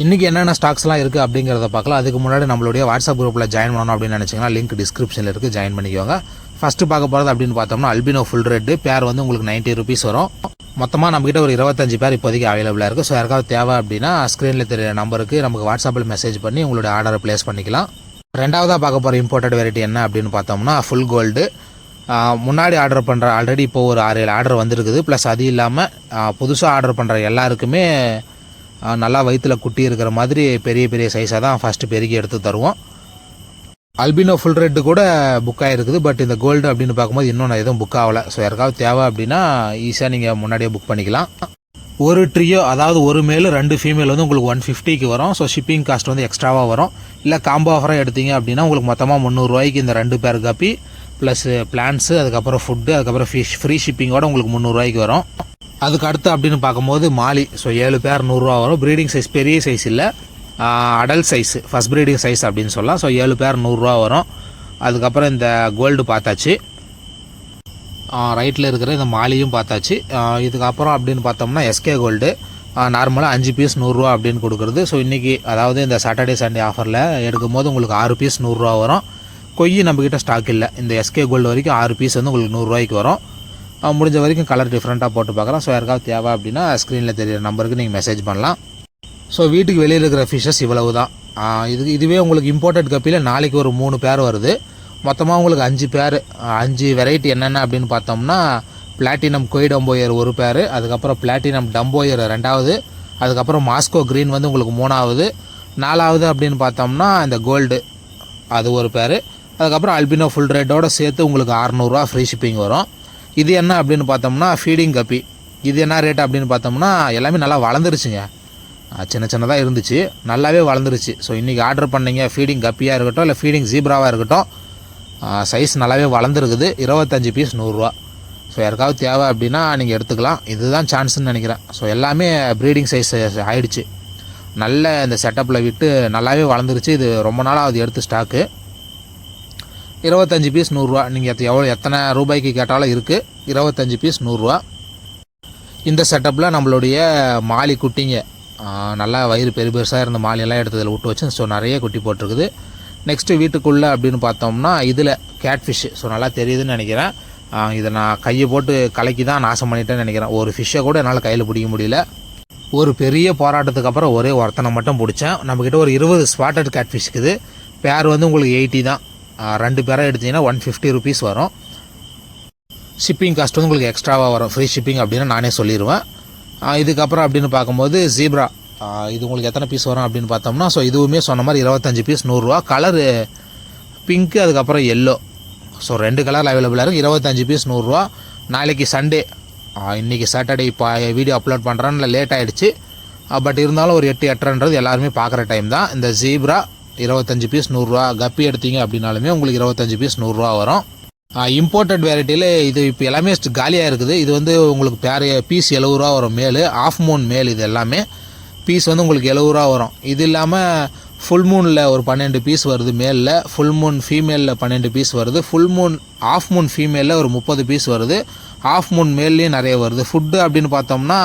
இன்றைக்கி என்னென்ன ஸ்டாக்ஸ்லாம் இருக்குது அப்படிங்கிறத பார்க்கலாம். அதுக்கு முன்னாடி நம்மளுடைய வாட்ஸ்அப் குரூப்பில் ஜாயின் பண்ணணும் அப்படின்னு நினச்சிங்கன்னா லிங்க் டிஸ்கிரிப்ஷனில் இருக்குது, ஜாயின் பண்ணிக்கோங்க. ஃபஸ்ட்டு பார்க்க போகிறது அப்படின்னு பார்த்தோம்னா அல்பினோ ஃபுல் ரெட் பேர் வந்து உங்களுக்கு 90 rupees வரும். மொத்தமாக நம்மகிட்ட ஒரு 25 பேர் இப்போதைக்கு அவைலபிளாக இருக்குது. ஸோ யாருக்காவது தேவை அப்படின்னா ஸ்க்ரீனில் தெரிய நம்பருக்கு நமக்கு வாட்ஸ்அப்பில் மெசேஜ் பண்ணி உங்களுடைய ஆர்டரை ப்ளேஸ் பண்ணிக்கலாம். ரெண்டாவதாக பார்க்க போகிற இம்போர்ட்டட் வெரைட்டி என்ன அப்படின்னு பார்த்தோம்னா ஃபுல் கோல்டு. முன்னாடி ஆர்டர் பண்ணுற ஆல்ரெடி இப்போது ஒரு 6-7 ஆர்டர் வந்துருக்குது. ப்ளஸ் அது இல்லாமல் புதுசாக ஆர்டர் பண்ணுற எல்லாருக்குமே நல்லா வயிற்றில் குட்டி இருக்கிற மாதிரி பெரிய பெரிய சைஸாக தான் ஃபஸ்ட்டு பெருக்கி எடுத்து தருவோம். அல்பினோ ஃபுல் ரெட்டு கூட புக் ஆகிருக்குது. பட் இந்த கோல்டு அப்படின்னு பார்க்கும்போது இன்னும் நான் எதுவும் புக் ஆகலை. ஸோ யாருக்காவது தேவை அப்படின்னா ஈஸியாக நீங்கள் முன்னாடியே புக் பண்ணிக்கலாம். ஒரு ட்ரியோ, அதாவது ஒரு மேல் 2 ஃபீமேல் வந்து உங்களுக்கு 150க்கு வரும். ஸோ ஷிப்பிங் காஸ்ட் வந்து எக்ஸ்ட்ராவாக வரும். இல்லை காம்போ ஆஃபராக எடுத்தீங்க அப்படின்னா உங்களுக்கு மொத்தமாக 300 ரூபாய்க்கு இந்த 2 பேர் காப்பி ப்ளஸ் பிளான்ஸு, அதுக்கப்புறம் ஃபுட்டு, அதுக்கப்புறம் ஃப்ரீ ஷிப்பிங்கோட உங்களுக்கு 300 ரூபாய்க்கு வரும். அதுக்கு அடுத்து அப்படின்னு பார்க்கும்போது மாலி. ஸோ 7 பேர் 100 ரூபா வரும். ப்ரீடிங் சைஸ் பெரிய சைஸ் இல்லை, adult size, first breeding size அப்படின்னு சொல்லலாம். ஸோ 7 பேர் 100 ரூபா வரும். அதுக்கப்புறம் இந்த கோல்டு பார்த்தாச்சு, ரைட்டில் இருக்கிற இந்த மாலியும் பார்த்தாச்சு. இதுக்கப்புறம் அப்படின்னு பார்த்தோம்னா எஸ்கே கோல்டு நார்மலாக 5 பீஸ் 100 ரூபா அப்படின்னு கொடுக்குறது. ஸோ இன்றைக்கி அதாவது இந்த சாட்டர்டே சண்டே ஆஃபரில் எடுக்கும்போது உங்களுக்கு 6 பீஸ் 100 ரூபா வரும். கொய்யி நம்மக்கிட்ட ஸ்டாக் இல்லை. இந்த எஸ்கே கோல்டு வரைக்கும் 6 பீஸ் வந்து உங்களுக்கு 100 ரூபாய்க்கு வரும். முடிஞ்ச வரைக்கும் கலர் டிஃப்ரெண்ட்டாக போட்டு பார்க்குறோம். ஸோ யாருக்காவது தேவை அப்படின்னா ஸ்க்ரீனில் தெரியிற நம்பருக்கு நீங்கள் மெசேஜ் பண்ணலாம். ஸோ வீட்டுக்கு வெளியில் இருக்கிற ஃபிஷ்ஷஸ் இவ்வளவு தான். இதுவே உங்களுக்கு இம்போர்ட்டட் கப்பியில் நாளைக்கு ஒரு 3 பேர் வருது. மொத்தமாக உங்களுக்கு 5 பேர், 5 வெரைட்டி என்னென்ன அப்படின்னு பார்த்தோம்னா பிளாட்டினம் கொய் டம்போயர் 1 பேர், அதுக்கப்புறம் பிளாட்டினம் டம்போயர் 2வது, அதுக்கப்புறம் மாஸ்கோ க்ரீன் வந்து உங்களுக்கு 3வது, 4வது அப்படின்னு பார்த்தோம்னா இந்த கோல்டு அது 1 பேர், அதுக்கப்புறம் அல்பினோ ஃபுல் ரேட்டோடு சேர்த்து உங்களுக்கு 600 ரூபா ஃப்ரீ ஷிப்பிங் வரும். இது என்ன அப்படின்னு பார்த்தோம்னா ஃபீடிங் கப்பி. இது என்ன ரேட் அப்படின்னு பார்த்தோம்னா எல்லாமே நல்லா வளர்ந்துருச்சுங்க. சின்ன சின்னதாக இருந்துச்சு, நல்லாவே வளர்ந்துருச்சு. ஸோ இன்றைக்கி ஆர்டர் பண்ணிங்க ஃபீடிங் கப்பியாக இருக்கட்டும் இல்லை ஃபீடிங் ஜீப்ராவாக இருக்கட்டும், சைஸ் நல்லாவே வளர்ந்துருக்குது. 25 பீஸ் 100 ரூபா. ஸோ யாருக்காவது தேவை அப்படின்னா நீங்கள் எடுத்துக்கலாம். இதுதான் சான்ஸ்ன்னு நினைக்கிறேன். ஸோ எல்லாமே ப்ரீடிங் சைஸ் ஆகிடுச்சு. நல்ல இந்த செட்டப்பில் விட்டு நல்லாவே வளர்ந்துருச்சு. இது ரொம்ப நாளாக அது எடுத்து ஸ்டாக்கு. 25 பீஸ் 100 ரூபா. நீங்கள் எத்தனை ரூபாய்க்கு கேட்டாலும் இருக்குது. 25 பீஸ் 100 ரூபா. இந்த செட்டப்பில் நம்மளுடைய மாலி குட்டிங்க நல்லா வயிறு பெருசாக இருந்த மாலியெல்லாம் எடுத்து இதில் விட்டு வச்சு ஸோ நிறைய குட்டி போட்டிருக்குது. நெக்ஸ்ட்டு வீட்டுக்குள்ளே அப்படின்னு பார்த்தோம்னா இதில் கேட்ஃபிஷ்ஷு. ஸோ நல்லா தெரியுதுன்னு நினைக்கிறேன். இதை நான் கையை போட்டு கலக்கி தான் நாசம் பண்ணிட்டேன்னு நினைக்கிறேன். ஒரு ஃபிஷ்ஷை கூட என்னால் கையில் பிடிக்க முடியல. ஒரு பெரிய போராட்டத்துக்கு அப்புறம் ஒரே ஒருத்தனை மட்டும் பிடிச்சேன். நம்மக்கிட்ட ஒரு 20 ஸ்பாட்டட் கேட்ஃபிஷ் இருக்குது. பேர் வந்து உங்களுக்கு 80 தான். 2 பேராக எடுத்திங்கன்னா 150 rupees வரும். ஷிப்பிங் காஸ்ட் வந்து உங்களுக்கு எக்ஸ்ட்ராவாக வரும். ஃப்ரீ ஷிப்பிங் அப்படின்னு நானே சொல்லிடுவேன். இதுக்கப்புறம் அப்படின்னு பார்க்கும்போது ஜீப்ரா. இது உங்களுக்கு எத்தனை பீஸ் வரும் அப்படின்னு பார்த்தோம்னா ஸோ இதுவுமே சொன்ன மாதிரி 25 பீஸ் 100 ரூபா. கலரு பிங்க்கு, அதுக்கப்புறம் எல்லோ. ஸோ 2 கலர் அவைலபிளாக இருக்குது. 25 பீஸ் 100 ரூபா. நாளைக்கு சண்டே, இன்றைக்கி சாட்டர்டே இப்போ வீடியோ அப்லோட் பண்ணுறேன்னு லேட் ஆகிடுச்சு. பட் இருந்தாலும் ஒரு 8-8:30 எல்லாருமே பார்க்குற டைம் தான். இந்த ஜீப்ரா 25 பீஸ் 100 ரூபா. கப்பி எடுத்தீங்க அப்படின்னாலுமே உங்களுக்கு 25 பீஸ் 100 ரூபா வரும். இம்போர்ட்டட் வெரைட்டியில் இது இப்போ எல்லாமே காலியாக இருக்குது. இது வந்து உங்களுக்கு பீஸ் 70 ரூபா வரும். மேலு ஆஃப் மூன் மேல் இது எல்லாமே பீஸ் வந்து உங்களுக்கு 70 ரூபா வரும். இது இல்லாமல் ஃபுல் மூனில் ஒரு 12 பீஸ் வருது மேலில். ஃபுல் மூன் ஃபீமேலில் 12 பீஸ் வருது. ஃபுல் மூன் ஆஃப் மூன் ஃபீமேலில் ஒரு 30 பீஸ் வருது. ஆஃப் மூன் மேல்லையும் நிறைய வருது. ஃபுட்டு அப்படின்னு பார்த்தோம்னா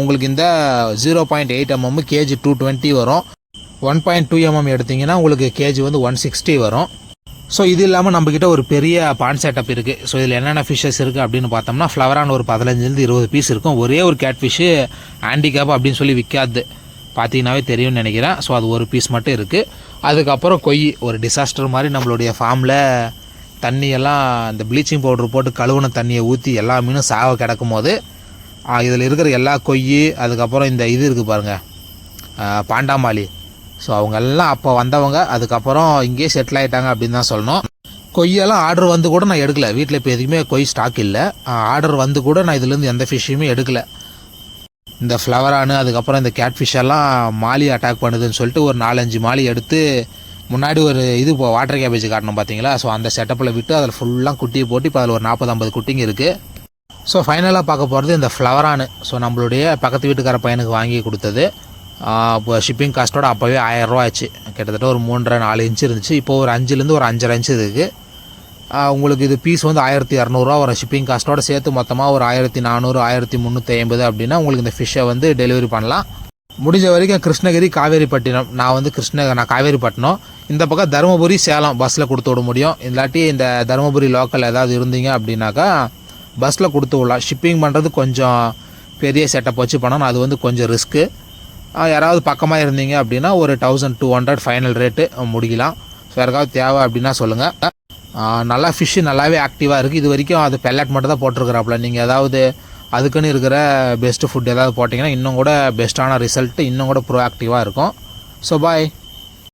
உங்களுக்கு இந்த 0.8 mm கேஜி 220 வரும். 1.2 mm எடுத்திங்கன்னா உங்களுக்கு கேஜி வந்து 160 வரும். ஸோ இது இல்லாமல் நம்மக்கிட்ட ஒரு பெரிய பாண்ட் செட்டப் இருக்குது. ஸோ இதில் என்னென்ன ஃபிஷ்ஷஸ் இருக்குது அப்படின்னு பார்த்தோம்னா ஃப்ளவரான் ஒரு 15-20 பீஸ் இருக்கும். ஒரே ஒரு கேட் ஃபிஷ்ஷு ஹேண்டிகேப் அப்படின்னு சொல்லி விற்காது, பார்த்தீங்கன்னாவே தெரியும்னு நினைக்கிறேன். ஸோ அது ஒரு பீஸ் மட்டும் இருக்குது. அதுக்கப்புறம் கொய் ஒரு டிசாஸ்டர் மாதிரி நம்மளுடைய ஃபார்மில் தண்ணியெல்லாம் இந்த ப்ளீச்சிங் பவுட்ரு போட்டு கழுவுன தண்ணியை ஊற்றி எல்லா மீனும் சாவ கிடக்கும் போது இதில் இருக்கிற எல்லா கொய், அதுக்கப்புறம் இந்த இது இருக்குது பாருங்கள் பாண்டாமாலி. ஸோ அவங்கெல்லாம் அப்போ வந்தவங்க அதுக்கப்புறம் இங்கேயே செட்டில் ஆகிட்டாங்க அப்படின்னு தான் சொல்லணும். கொய்யெல்லாம் ஆர்டர் வந்து கூட நான் எடுக்கலை. வீட்டில் இப்போ எதுவுமே கொய் ஸ்டாக் இல்லை. ஆர்டர் வந்து கூட நான் இதுலேருந்து எந்த ஃபிஷ்ஷையுமே எடுக்கலை. இந்த ஃப்ளவரானு அதுக்கப்புறம் இந்த கேட் ஃபிஷ்ஷெல்லாம் மாலி அட்டாக் பண்ணுதுன்னு சொல்லிட்டு ஒரு 4-5 மாலி எடுத்து முன்னாடி ஒரு இது இப்போ வாட்டர் கேபேஜ் காட்டணும் பார்த்தீங்களா. ஸோ அந்த செட்டப்பில் விட்டு அதில் ஃபுல்லாக குட்டியை போட்டு இப்போ அதில் ஒரு 40-50 குட்டிங்க இருக்குது. ஸோ ஃபைனலாக பார்க்க போகிறது இந்த ஃப்ளவரானு. ஸோ நம்மளுடைய பக்கத்து வீட்டுக்கார பையனுக்கு வாங்கி கொடுத்தது. இப்போ ஷிப்பிங் காஸ்ட்டோட அப்போவே 1000 ரூபா ஆச்சு. கிட்டத்தட்ட ஒரு 3.5-4 இன்ச்சு இருந்துச்சு. இப்போ ஒரு 5லேருந்து ஒரு 5.5 இன்ச்சு இருக்குது. உங்களுக்கு இது பீஸ் வந்து 1200 ரூபா வரும். ஷிப்பிங் காஸ்ட்டோட சேர்த்து மொத்தமாக ஒரு 1400 1350 அப்படின்னா உங்களுக்கு இந்த ஃபிஷ்ஷை வந்து டெலிவரி பண்ணலாம். முடிஞ்ச வரைக்கும் கிருஷ்ணகிரி காவேரிப்பட்டினம், நான் காவேரிப்பட்டினம், இந்த பக்கம் தருமபுரி சேலம் பஸ்ஸில் கொடுத்து விட முடியும். இல்லாட்டி இந்த தருமபுரி லோக்கல் ஏதாவது இருந்தீங்க அப்படின்னாக்கா பஸ்ஸில் கொடுத்து விடலாம். ஷிப்பிங் பண்ணுறது கொஞ்சம் பெரிய செட்டப் வச்சு பண்ணணும், அது கொஞ்சம் ரிஸ்க்கு. யாராவது பக்கமாக இருந்தீங்க அப்படின்னா ஒரு 1200 ஃபைனல் ரேட்டு முடிக்கலாம். ஸோ யாருக்காவது தேவை அப்படின்னா சொல்லுங்கள். நல்லா ஃபிஷ்ஷு நல்லாவே ஆக்டிவாக இருக்குது. இது வரைக்கும் அது பெல்லட் மட்டும் தான் போட்டிருக்கிறாப்புல. நீங்கள் ஏதாவது அதுக்குன்னு இருக்கிற பெஸ்ட்டு ஃபுட் ஏதாவது போட்டிங்கன்னா இன்னும் கூட பெஸ்ட்டான ரிசல்ட்டு, இன்னும் கூட ப்ரோ ஆக்டிவாக இருக்கும். So bye.